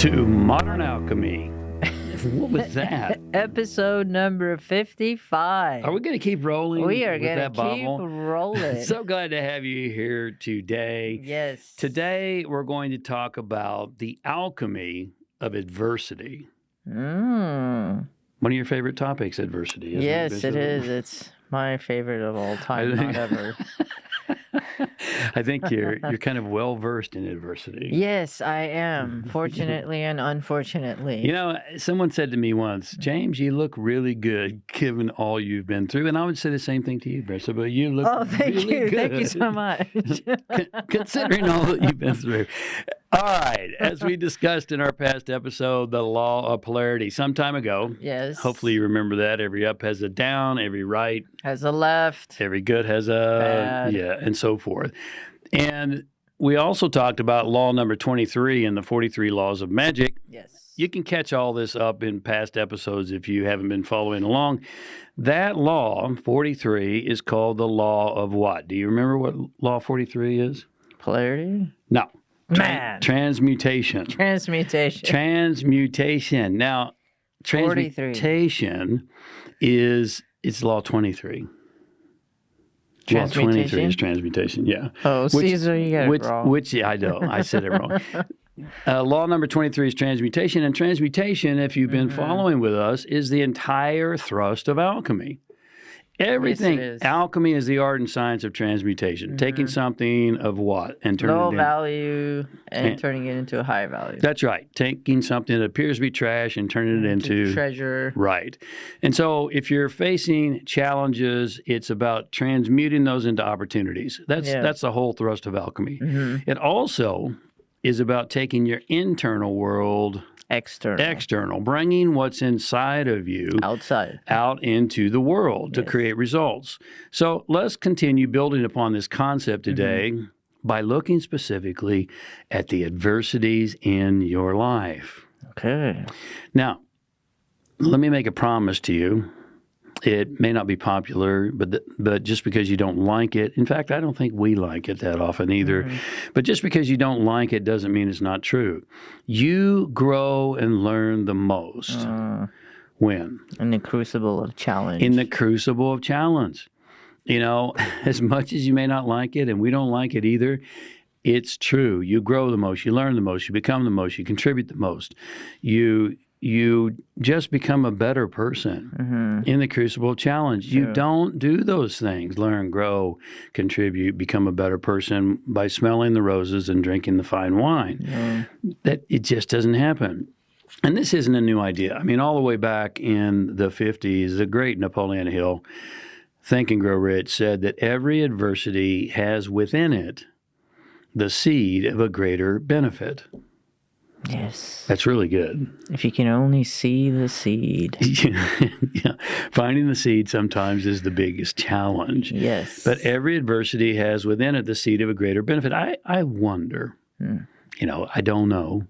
to Modern Alchemy. What was that? Episode number 55. Are we going to keep rolling? We are going to keep rolling. So glad to have you here today. Yes. Today we're going to talk about the alchemy of adversity. Mm. One of your favorite topics, adversity. Isn't Yes, it is. It's my favorite of all time, not ever. I think you're kind of well versed in adversity. Yes, I am. Fortunately and unfortunately. You know, someone said to me once, James, you look really good given all you've been through. And I would say the same thing to you, Bersabeh. You look thank really you. good. Thank you so much. Considering all that you've been through. All right. As we discussed in our past episode, the Law of Polarity some time ago. Yes. Hopefully you remember that. Every up has a down, every right has a left. Every good has a bad. Yeah, and so forth. And we also talked about law number 23 in the 43 laws of magic. Yes. You can catch all this up in past episodes if you haven't been following along. That law, 43, is called the law of what? Do you remember what law 43 is? Polarity? No. Man. Transmutation. Transmutation. Now, transmutation it's law 23. Law 23 is transmutation, yeah. Oh, Caesar, you got it wrong. Yeah, I know. I said it wrong. Law number 23 is transmutation. And transmutation, if you've been following with us, is the entire thrust of alchemy. Everything. Yes, it is. Alchemy is the art and science of transmutation. Taking something of what? And turning low it into value and turning it into a high value. That's right. Taking something that appears to be trash and turning it into treasure. Right. And so if you're facing challenges, it's about transmuting those into opportunities. That's the whole thrust of alchemy. It also is about taking your internal world external, bringing what's inside of you out into the world to create results. So let's continue building upon this concept today by looking specifically at the adversities in your life. Okay. Now, let me make a promise to you. It may not be popular, but just because you don't like it, in fact, I don't think we like it that often either, but just because you don't like it doesn't mean it's not true. You grow and learn the most. When? In the crucible of challenge. In the crucible of challenge. You know, as much as you may not like it, and we don't like it either, it's true. You grow the most, you learn the most, you become the most, you contribute the most. You just become a better person in the crucible of challenge. You don't do those things, learn, grow, contribute, become a better person by smelling the roses and drinking the fine wine. That it just doesn't happen. And this isn't a new idea. I mean, all the way back in the 50s, the great Napoleon Hill, Think and Grow Rich, said that every adversity has within it the seed of a greater benefit. Yes. That's really good. If you can only see the seed. Yeah. Finding the seed sometimes is the biggest challenge. Yes. But every adversity has within it the seed of a greater benefit. I wonder, you know, I don't know,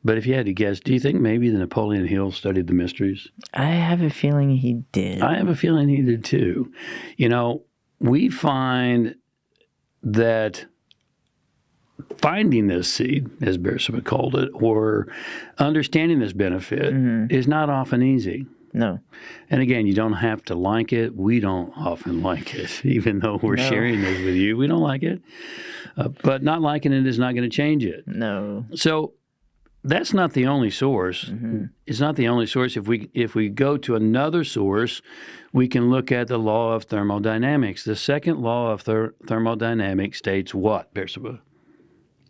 but if you had to guess, do you think maybe the Napoleon Hill studied the mysteries? I have a feeling he did. I have a feeling he did too. You know, we find that finding this seed, as Bersabeh called it, or understanding this benefit is not often easy. No. And again, you don't have to like it. We don't often like it, even though we're sharing this with you. We don't like it. But not liking it is not going to change it. No. So that's not the only source. It's not the only source. If we go to another source, we can look at the law of thermodynamics. The second law of thermodynamics states what, Bersabeh?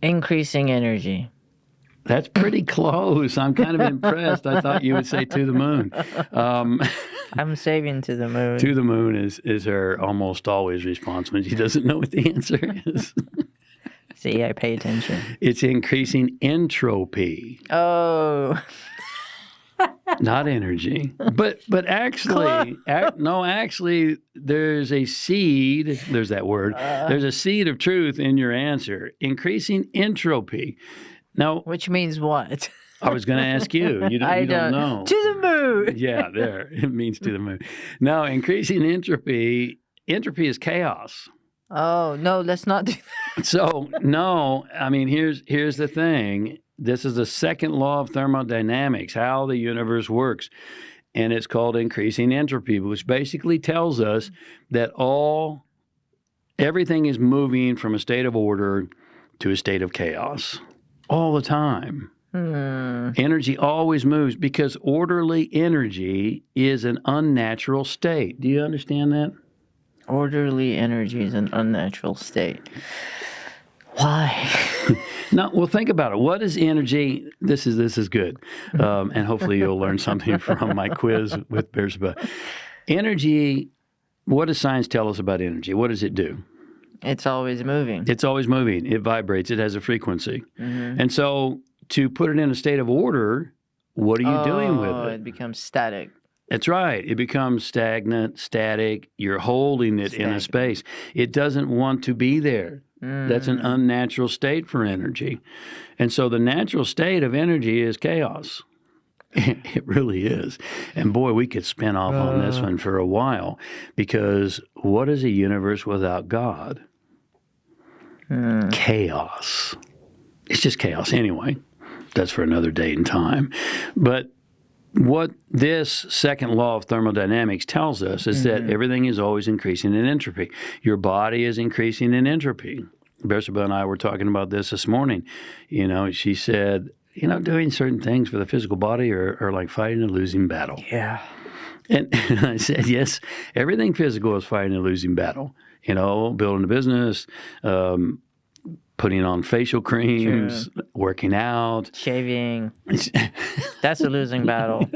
Increasing energy. That's pretty close. I'm kind of impressed. I thought you would say to the moon. I'm saving to the moon. To the moon is her almost always response when she doesn't know what the answer is. See, I pay attention. It's increasing entropy. Oh. Not energy. But actually, actually, there's a seed, there's that word, there's a seed of truth in your answer. Increasing entropy. Now, which means what? I was going to ask you. You don't know. To the moon. Yeah, there. It means to the moon. Now, increasing entropy is chaos. Oh, no, let's not do that. So, no, I mean, here's the thing. This is the second law of thermodynamics, how the universe works. And it's called increasing entropy, which basically tells us that everything is moving from a state of order to a state of chaos all the time. Energy always moves because orderly energy is an unnatural state. Do you understand that? Orderly energy is an unnatural state. Why? No, well, think about it. What is energy? This is good, and hopefully you'll learn something from my quiz with Bersabeh. Energy. What does science tell us about energy? What does it do? It's always moving. It's always moving. It vibrates. It has a frequency, and so to put it in a state of order, what are you doing with it? It becomes static. That's right. It becomes stagnant, static. You're holding it in a space. It doesn't want to be there. That's an unnatural state for energy. And so the natural state of energy is chaos. It really is. And boy, we could spin off on this one for a while, because what is a universe without God? Chaos. It's just chaos anyway. That's for another day and time. But what this second law of thermodynamics tells us is that everything is always increasing in entropy. Your body is increasing in entropy. Bersabeh and I were talking about this morning. She said, doing certain things for the physical body are like fighting a losing battle. Yeah. And I said, yes, everything physical is fighting a losing battle. Building a business, putting on facial creams, working out. Shaving. That's a losing battle.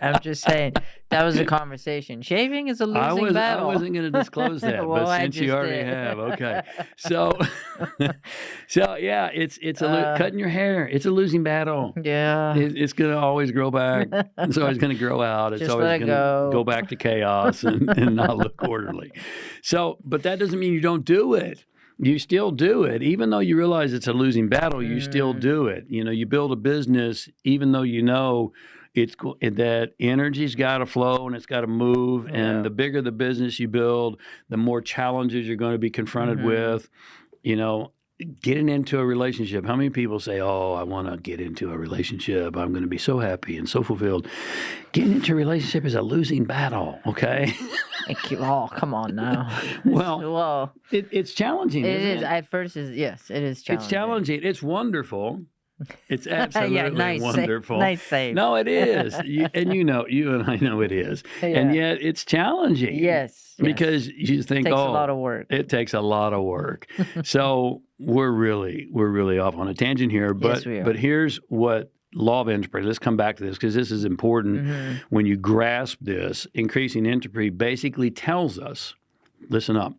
I'm just saying, that was a conversation. Shaving is a losing battle. I wasn't going to disclose that, Well, but since you already have, okay. So yeah, it's cutting your hair. It's a losing battle. Yeah. It's going to always grow back. It's always going to grow out. It's Just always let it going to go. go back to chaos and not look orderly. So, but that doesn't mean you don't do it. You still do it. Even though you realize it's a losing battle, you still do it. You build a business, even though that energy's got to flow and it's got to move. And the bigger the business you build, the more challenges you're going to be confronted with. Getting into a relationship. How many people say, oh, I want to get into a relationship. I'm going to be so happy and so fulfilled. Getting into a relationship is a losing battle, okay? Oh, come on now. Well, it's challenging, it isn't is. it? At first, yes, it is challenging. It's challenging. It's wonderful. It's absolutely nice wonderful. Nice save. No, it is. You and I know it is. Yeah. And yet it's challenging. Yes. Because you think, It takes a lot of work. It takes a lot of work. So we're really off on a tangent here. But, Yes, we are. But here's what law of entropy, let's come back to this because this is important. When you grasp this, increasing entropy basically tells us, listen up,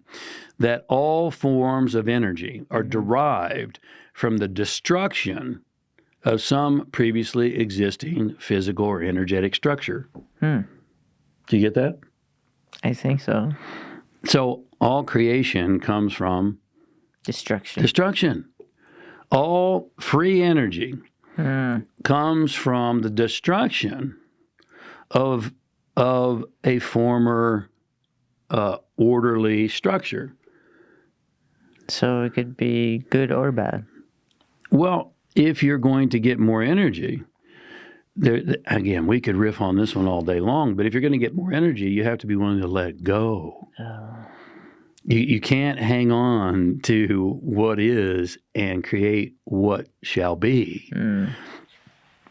that all forms of energy are derived from the destruction of some previously existing physical or energetic structure. Do you get that? I think so. So all creation comes from Destruction. All free energy comes from the destruction of a former orderly structure. So it could be good or bad. Well, if you're going to get more energy, again, we could riff on this one all day long, but if you're going to get more energy, you have to be willing to let go. You can't hang on to what is and create what shall be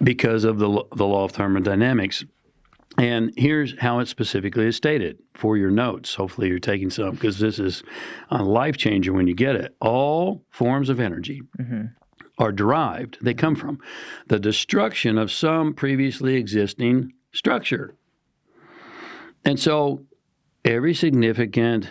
because of the law of thermodynamics. And here's how it specifically is stated for your notes. Hopefully you're taking some because this is a life changer when you get it. All forms of energy are derived, they come from the destruction of some previously existing structure. And so every significant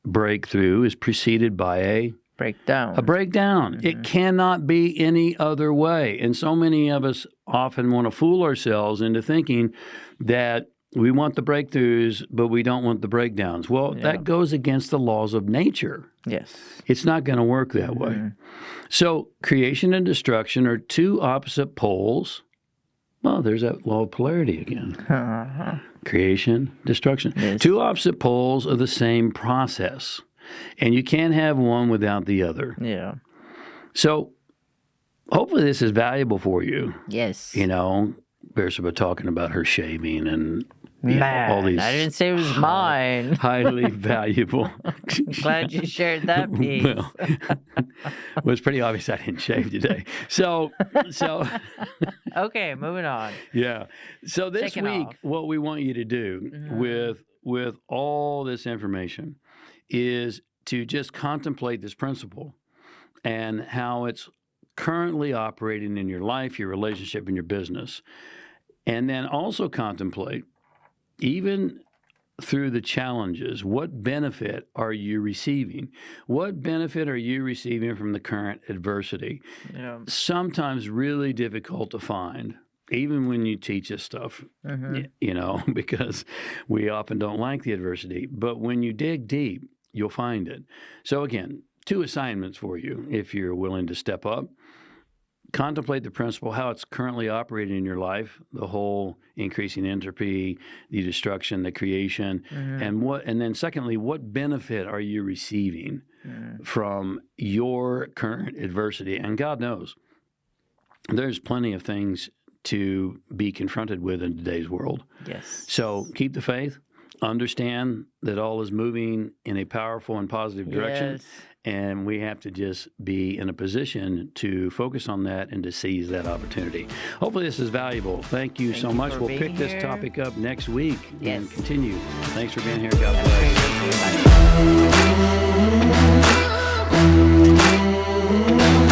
breakthrough is preceded by a breakdown. It cannot be any other way. And so many of us often want to fool ourselves into thinking that we want the breakthroughs, but we don't want the breakdowns. Well, that goes against the laws of nature. Yes. It's not going to work that way. So creation and destruction are two opposite poles. Well, there's that law of polarity again. Creation, destruction. Yes. Two opposite poles of the same process. And you can't have one without the other. Yeah. So hopefully this is valuable for you. Yes. You know, Bersabeh talking about her shaving and Man, all these. I didn't say it was mine. Highly valuable. Glad you shared that piece. Well, it was pretty obvious I didn't shave today. So. Okay, moving on. Yeah. So this Taking week, off. what we want you to do with all this information is to just contemplate this principle and how it's currently operating in your life, your relationship, and your business. And then also contemplate, even through the challenges, what benefit are you receiving? What benefit are you receiving from the current adversity? Yeah. Sometimes really difficult to find, even when you teach us stuff, you know, because we often don't like the adversity. But when you dig deep, you'll find it. So again, 2 assignments for you if you're willing to step up. Contemplate the principle, how it's currently operating in your life, the whole increasing entropy, the destruction, the creation, and then secondly, what benefit are you receiving from your current adversity? And God knows there's plenty of things to be confronted with in today's world. Yes. So keep the faith. Understand that all is moving in a powerful and positive direction. Yes. And we have to just be in a position to focus on that and to seize that opportunity. Hopefully this is valuable. Thank you so much. We'll pick this topic up next week and continue. Thanks for being here. God bless.